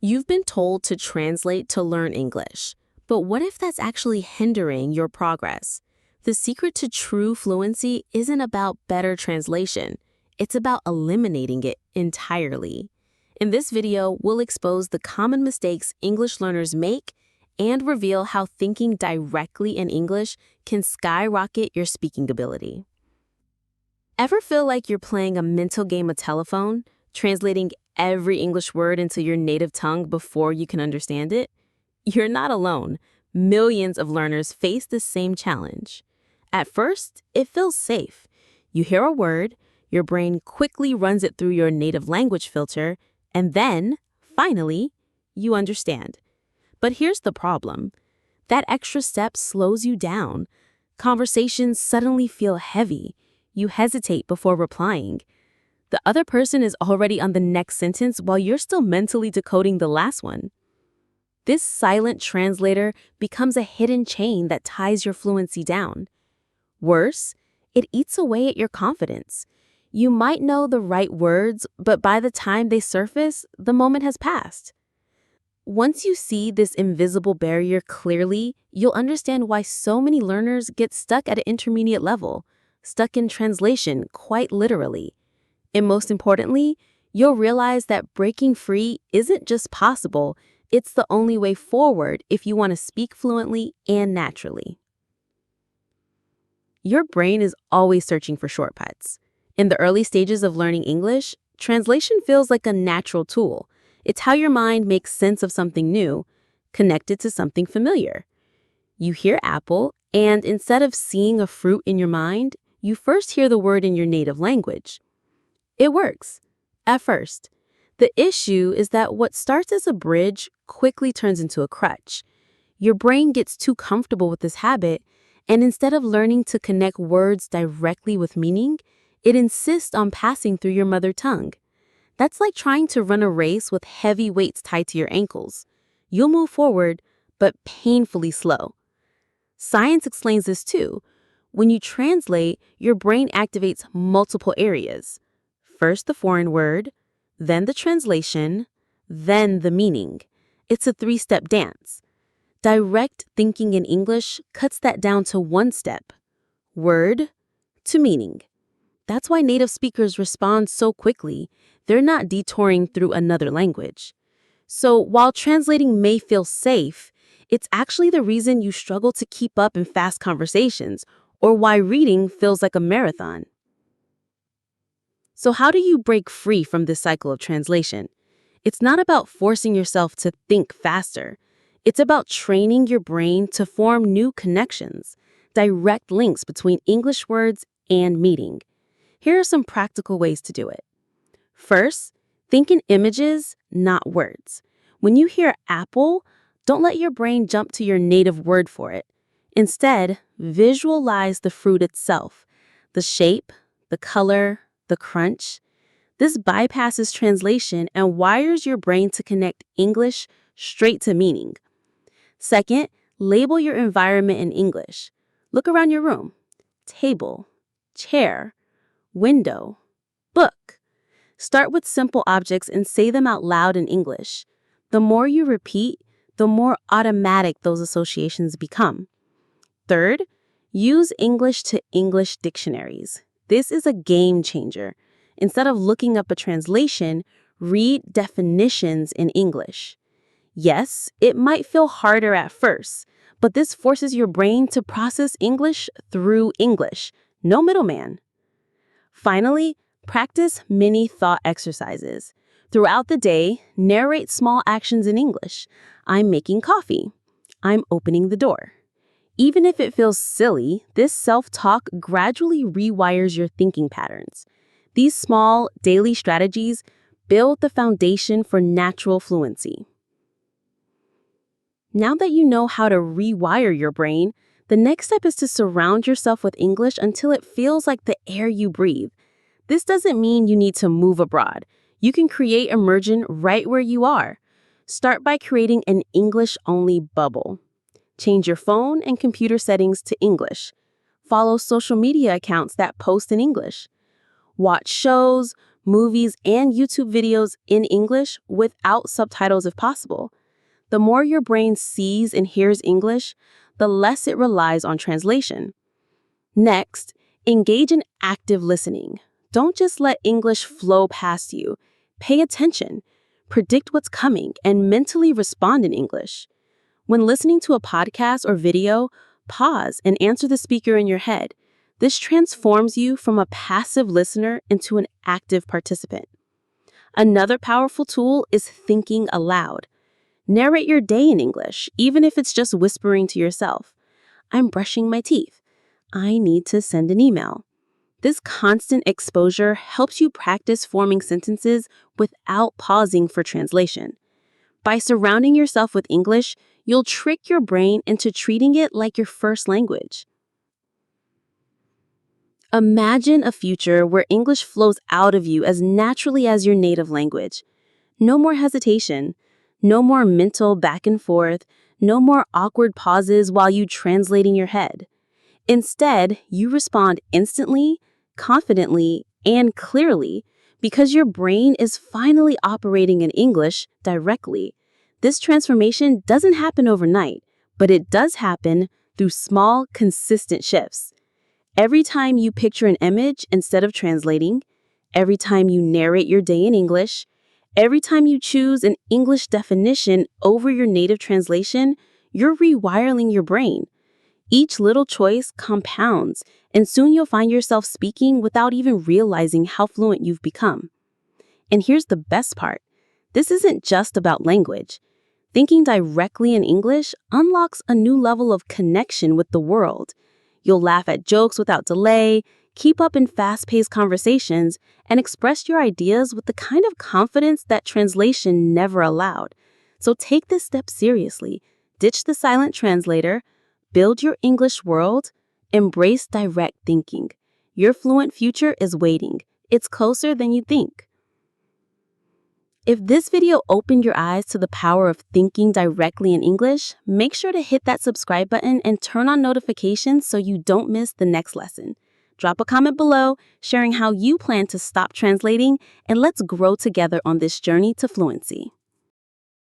You've been told to translate to learn English, but what if that's actually hindering your progress? The secret to true fluency isn't about better translation. It's about eliminating it entirely. In this video, we'll expose the common mistakes English learners make and reveal how thinking directly in English can skyrocket your speaking ability. Ever feel like you're playing a mental game of telephone, translating every English word into your native tongue before you can understand it? You're not alone. Millions of learners face the same challenge. At first, it feels safe. You hear a word, your brain quickly runs it through your native language filter, and then, finally, you understand. But here's the problem. That extra step slows you down. Conversations suddenly feel heavy. You hesitate before replying. The other person is already on the next sentence while you're still mentally decoding the last one. This silent translator becomes a hidden chain that ties your fluency down. Worse, it eats away at your confidence. You might know the right words, but by the time they surface, the moment has passed. Once you see this invisible barrier clearly, you'll understand why so many learners get stuck at an intermediate level, stuck in translation quite literally. And most importantly, you'll realize that breaking free isn't just possible, it's the only way forward if you want to speak fluently and naturally. Your brain is always searching for shortcuts. In the early stages of learning English, translation feels like a natural tool. It's how your mind makes sense of something new, connected to something familiar. You hear apple, and instead of seeing a fruit in your mind, you first hear the word in your native language. It works, at first. The issue is that what starts as a bridge quickly turns into a crutch. Your brain gets too comfortable with this habit, and instead of learning to connect words directly with meaning, it insists on passing through your mother tongue. That's like trying to run a race with heavy weights tied to your ankles. You'll move forward, but painfully slow. Science explains this too. When you translate, your brain activates multiple areas. First the foreign word, then the translation, then the meaning. It's a three-step dance. Direct thinking in English cuts that down to one step. Word to meaning. That's why native speakers respond so quickly. They're not detouring through another language. So while translating may feel safe, it's actually the reason you struggle to keep up in fast conversations or why reading feels like a marathon. So how do you break free from this cycle of translation? It's not about forcing yourself to think faster. It's about training your brain to form new connections, direct links between English words and meaning. Here are some practical ways to do it. First, think in images, not words. When you hear apple, don't let your brain jump to your native word for it. Instead, visualize the fruit itself, the shape, the color, the crunch. This bypasses translation and wires your brain to connect English straight to meaning. Second, label your environment in English. Look around your room. Table, chair, window, book. Start with simple objects and say them out loud in English. The more you repeat, the more automatic those associations become. Third, use English to English dictionaries. This is a game changer. Instead of looking up a translation, read definitions in English. Yes, it might feel harder at first, but this forces your brain to process English through English. No middleman. Finally, practice mini thought exercises. Throughout the day, narrate small actions in English. I'm making coffee. I'm opening the door. Even if it feels silly, this self-talk gradually rewires your thinking patterns. These small, daily strategies build the foundation for natural fluency. Now that you know how to rewire your brain, the next step is to surround yourself with English until it feels like the air you breathe. This doesn't mean you need to move abroad. You can create immersion right where you are. Start by creating an English-only bubble. Change your phone and computer settings to English. Follow social media accounts that post in English. Watch shows, movies, and YouTube videos in English without subtitles if possible. The more your brain sees and hears English, the less it relies on translation. Next, engage in active listening. Don't just let English flow past you. Pay attention, predict what's coming, and mentally respond in English. When listening to a podcast or video, pause and answer the speaker in your head. This transforms you from a passive listener into an active participant. Another powerful tool is thinking aloud. Narrate your day in English, even if it's just whispering to yourself. I'm brushing my teeth. I need to send an email. This constant exposure helps you practice forming sentences without pausing for translation. By surrounding yourself with English, you'll trick your brain into treating it like your first language. Imagine a future where English flows out of you as naturally as your native language. No more hesitation, no more mental back and forth, no more awkward pauses while you translate in your head. Instead, you respond instantly, confidently, and clearly because your brain is finally operating in English directly. This transformation doesn't happen overnight, but it does happen through small, consistent shifts. Every time you picture an image instead of translating, every time you narrate your day in English, every time you choose an English definition over your native translation, you're rewiring your brain. Each little choice compounds, and soon you'll find yourself speaking without even realizing how fluent you've become. And here's the best part. This isn't just about language. Thinking directly in English unlocks a new level of connection with the world. You'll laugh at jokes without delay, keep up in fast-paced conversations, and express your ideas with the kind of confidence that translation never allowed. So take this step seriously. Ditch the silent translator. Build your English world. Embrace direct thinking. Your fluent future is waiting. It's closer than you think. If this video opened your eyes to the power of thinking directly in English, make sure to hit that subscribe button and turn on notifications so you don't miss the next lesson. Drop a comment below sharing how you plan to stop translating, and let's grow together on this journey to fluency.